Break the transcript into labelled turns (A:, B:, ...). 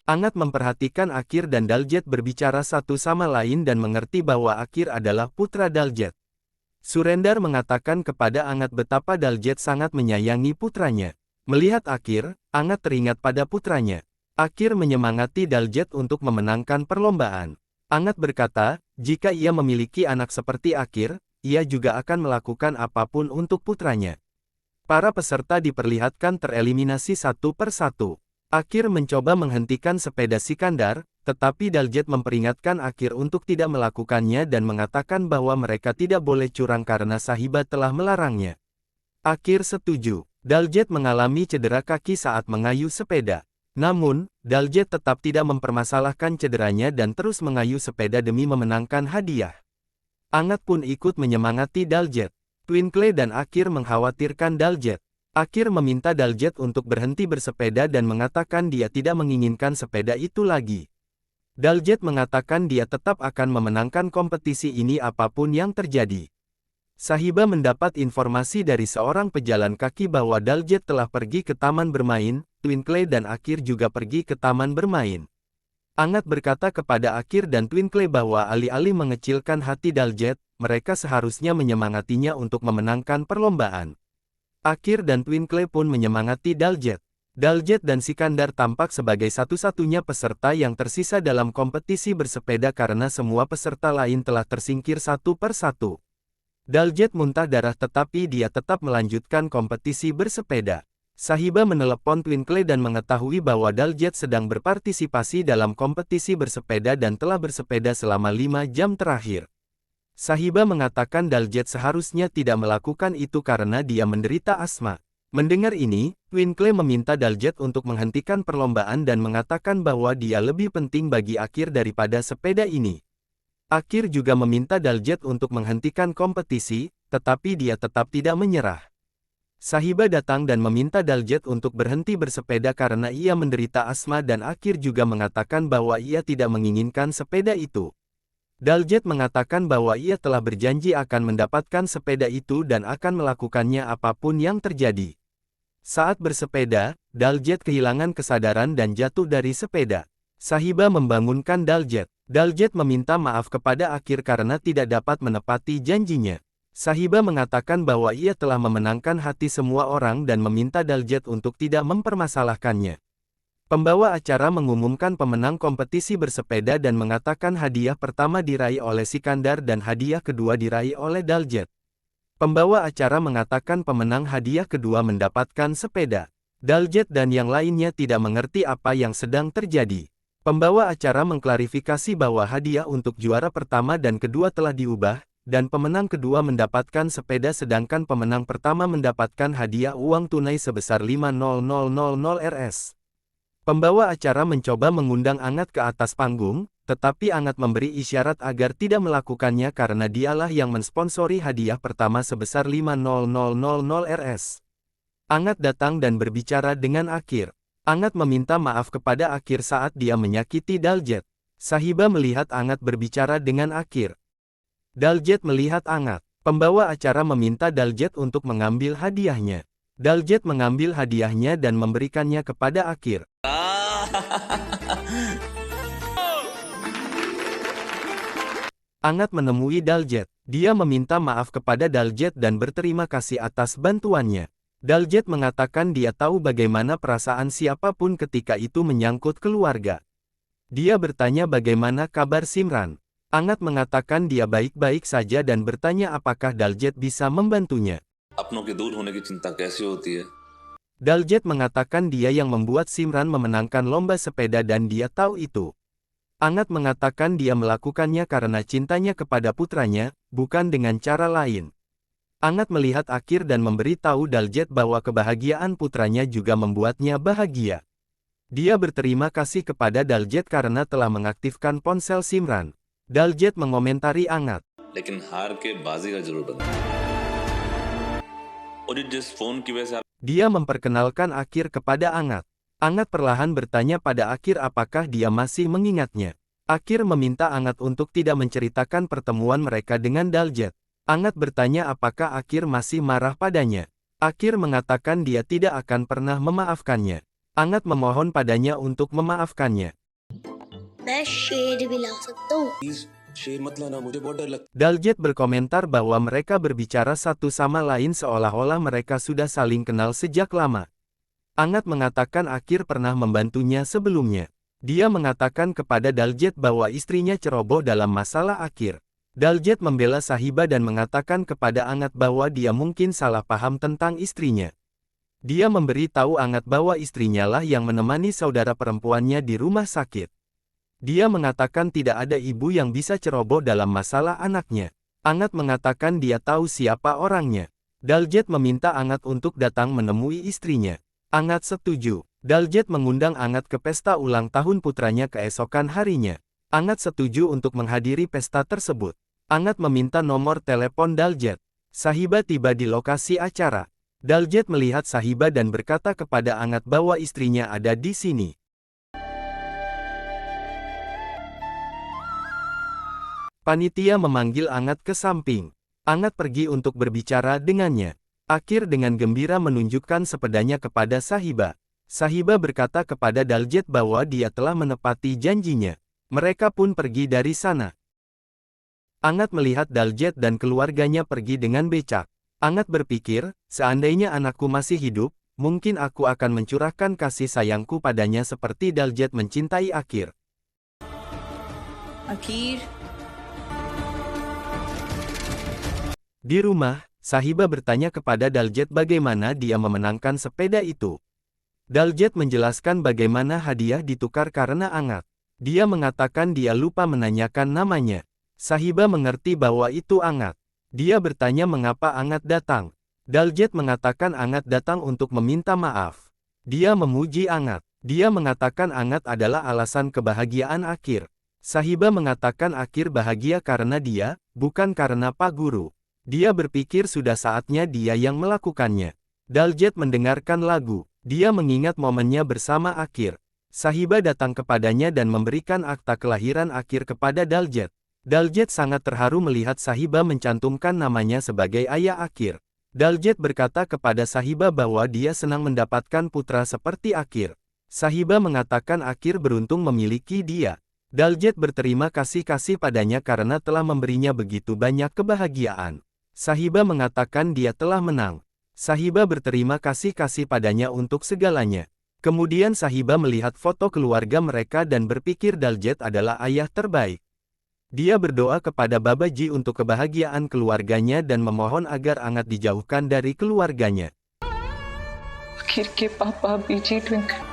A: Angat memperhatikan Akir dan Daljet berbicara satu sama lain dan mengerti bahwa Akir adalah putra Daljet. Surendar mengatakan kepada Angat betapa Daljet sangat menyayangi putranya. Melihat Akir, Angat teringat pada putranya. Akir menyemangati Daljet untuk memenangkan perlombaan. Angat berkata, jika ia memiliki anak seperti Akir, ia juga akan melakukan apapun untuk putranya. Para peserta diperlihatkan tereliminasi satu persatu. Akir mencoba menghentikan sepeda Sikandar, tetapi Daljet memperingatkan Akir untuk tidak melakukannya dan mengatakan bahwa mereka tidak boleh curang karena Sahiba telah melarangnya. Akir setuju. Daljet mengalami cedera kaki saat mengayuh sepeda. Namun, Daljet tetap tidak mempermasalahkan cederanya dan terus mengayuh sepeda demi memenangkan hadiah. Angat pun ikut menyemangati Daljet. Twinkle dan Akir mengkhawatirkan Daljet. Akir meminta Daljet untuk berhenti bersepeda dan mengatakan dia tidak menginginkan sepeda itu lagi. Daljet mengatakan dia tetap akan memenangkan kompetisi ini apapun yang terjadi. Sahiba mendapat informasi dari seorang pejalan kaki bahwa Daljet telah pergi ke taman bermain, Twinkle dan Akir juga pergi ke taman bermain. Angat berkata kepada Akir dan Twinkle bahwa alih-alih mengecilkan hati Daljet, mereka seharusnya menyemangatinya untuk memenangkan perlombaan. Akir dan Twinkle pun menyemangati Daljet. Daljet dan Sikandar tampak sebagai satu-satunya peserta yang tersisa dalam kompetisi bersepeda karena semua peserta lain telah tersingkir satu persatu. Daljet muntah darah tetapi dia tetap melanjutkan kompetisi bersepeda. Sahiba menelepon Twinkle dan mengetahui bahwa Daljet sedang berpartisipasi dalam kompetisi bersepeda dan telah bersepeda selama 5 jam terakhir. Sahiba mengatakan Daljet seharusnya tidak melakukan itu karena dia menderita asma. Mendengar ini, Twinkle meminta Daljet untuk menghentikan perlombaan dan mengatakan bahwa dia lebih penting bagi Akir daripada sepeda ini. Akir juga meminta Daljet untuk menghentikan kompetisi, tetapi dia tetap tidak menyerah. Sahiba datang dan meminta Daljet untuk berhenti bersepeda karena ia menderita asma dan Akir juga mengatakan bahwa ia tidak menginginkan sepeda itu. Daljet mengatakan bahwa ia telah berjanji akan mendapatkan sepeda itu dan akan melakukannya apapun yang terjadi. Saat bersepeda, Daljet kehilangan kesadaran dan jatuh dari sepeda. Sahiba membangunkan Daljet. Daljet meminta maaf kepada Akir karena tidak dapat menepati janjinya. Sahiba mengatakan bahwa ia telah memenangkan hati semua orang dan meminta Daljet untuk tidak mempermasalahkannya. Pembawa acara mengumumkan pemenang kompetisi bersepeda dan mengatakan hadiah pertama diraih oleh Sikandar dan hadiah kedua diraih oleh Daljet. Pembawa acara mengatakan pemenang hadiah kedua mendapatkan sepeda. Daljet dan yang lainnya tidak mengerti apa yang sedang terjadi. Pembawa acara mengklarifikasi bahwa hadiah untuk juara pertama dan kedua telah diubah, dan pemenang kedua mendapatkan sepeda sedangkan pemenang pertama mendapatkan hadiah uang tunai sebesar 5.000 Rs. Pembawa acara mencoba mengundang Angat ke atas panggung, tetapi Angat memberi isyarat agar tidak melakukannya karena dialah yang mensponsori hadiah pertama sebesar 5.000 Rs. Angat datang dan berbicara dengan Akir. Angat meminta maaf kepada Akir saat dia menyakiti Daljet. Sahiba melihat Angat berbicara dengan Akir. Daljet melihat Angat. Pembawa acara meminta Daljet untuk mengambil hadiahnya. Daljet mengambil hadiahnya dan memberikannya kepada Akir. Angat menemui Daljet. Dia meminta maaf kepada Daljet dan berterima kasih atas bantuannya. Daljet mengatakan dia tahu bagaimana perasaan siapapun ketika itu menyangkut keluarga. Dia bertanya bagaimana kabar Simran. Angat mengatakan dia baik-baik saja dan bertanya apakah Daljet bisa membantunya. Daljet mengatakan dia yang membuat Simran memenangkan lomba sepeda dan dia tahu itu. Angat mengatakan dia melakukannya karena cintanya kepada putranya, bukan dengan cara lain. Angat melihat Akir dan memberi tahu Daljet bahwa kebahagiaan putranya juga membuatnya bahagia. Dia berterima kasih kepada Daljet karena telah mengaktifkan ponsel Simran. Daljet mengomentari Angat. Dia memperkenalkan Akir kepada Angat. Angat perlahan bertanya pada Akir apakah dia masih mengingatnya. Akir meminta Angat untuk tidak menceritakan pertemuan mereka dengan Daljet. Angat bertanya apakah Akir masih marah padanya. Akir mengatakan dia tidak akan pernah memaafkannya. Angat memohon padanya untuk memaafkannya.
B: मैं शेर भी ला सकता हूँ।
C: प्लीज शेर मत लाना, मुझे बहुत डर लगता
A: Daljet berkomentar bahwa mereka berbicara satu sama lain seolah-olah mereka sudah saling kenal sejak lama. Angat mengatakan Akir pernah membantunya sebelumnya. Dia mengatakan kepada Daljet bahwa istrinya ceroboh dalam masalah Akir. Daljet membela Sahiba dan mengatakan kepada Angat bahwa dia mungkin salah paham tentang istrinya. Dia memberi tahu Angat bahwa istrinya lah yang menemani saudara perempuannya di rumah sakit. Dia mengatakan tidak ada ibu yang bisa ceroboh dalam masalah anaknya. Angat mengatakan dia tahu siapa orangnya. Daljet meminta Angat untuk datang menemui istrinya. Angat setuju. Daljet mengundang Angat ke pesta ulang tahun putranya keesokan harinya. Angat setuju untuk menghadiri pesta tersebut. Angat meminta nomor telepon Daljet. Sahiba tiba di lokasi acara. Daljet melihat Sahiba dan berkata kepada Angat bahwa istrinya ada di sini. Panitia memanggil Angat ke samping. Angat pergi untuk berbicara dengannya. Akir dengan gembira menunjukkan sepedanya kepada Sahiba. Sahiba berkata kepada Daljet bahwa dia telah menepati janjinya. Mereka pun pergi dari sana. Angat melihat Daljet dan keluarganya pergi dengan becak. Angat berpikir, seandainya anakku masih hidup, mungkin aku akan mencurahkan kasih sayangku padanya seperti Daljet mencintai Akir.
D: Akir.
A: Di rumah, Sahiba bertanya kepada Daljet bagaimana dia memenangkan sepeda itu. Daljet menjelaskan bagaimana hadiah ditukar karena Angat. Dia mengatakan dia lupa menanyakan namanya. Sahiba mengerti bahwa itu Angat. Dia bertanya mengapa Angat datang. Daljet mengatakan Angat datang untuk meminta maaf. Dia memuji Angat. Dia mengatakan Angat adalah alasan kebahagiaan Akir. Sahiba mengatakan Akir bahagia karena dia, bukan karena Pak Guru. Dia berpikir sudah saatnya dia yang melakukannya. Daljet mendengarkan lagu. Dia mengingat momennya bersama Akir. Sahiba datang kepadanya dan memberikan akta kelahiran Akir kepada Daljet. Daljet sangat terharu melihat Sahiba mencantumkan namanya sebagai ayah Akir. Daljet berkata kepada Sahiba bahwa dia senang mendapatkan putra seperti Akir. Sahiba mengatakan Akir beruntung memiliki dia. Daljet berterima kasih padanya karena telah memberinya begitu banyak kebahagiaan. Sahiba mengatakan dia telah menang. Sahiba berterima kasih padanya untuk segalanya. Kemudian Sahiba melihat foto keluarga mereka dan berpikir Daljet adalah ayah terbaik. Dia berdoa kepada Babaji untuk kebahagiaan keluarganya dan memohon agar Angat dijauhkan dari keluarganya.
D: आखिर के पापा बीजी ट्विंकल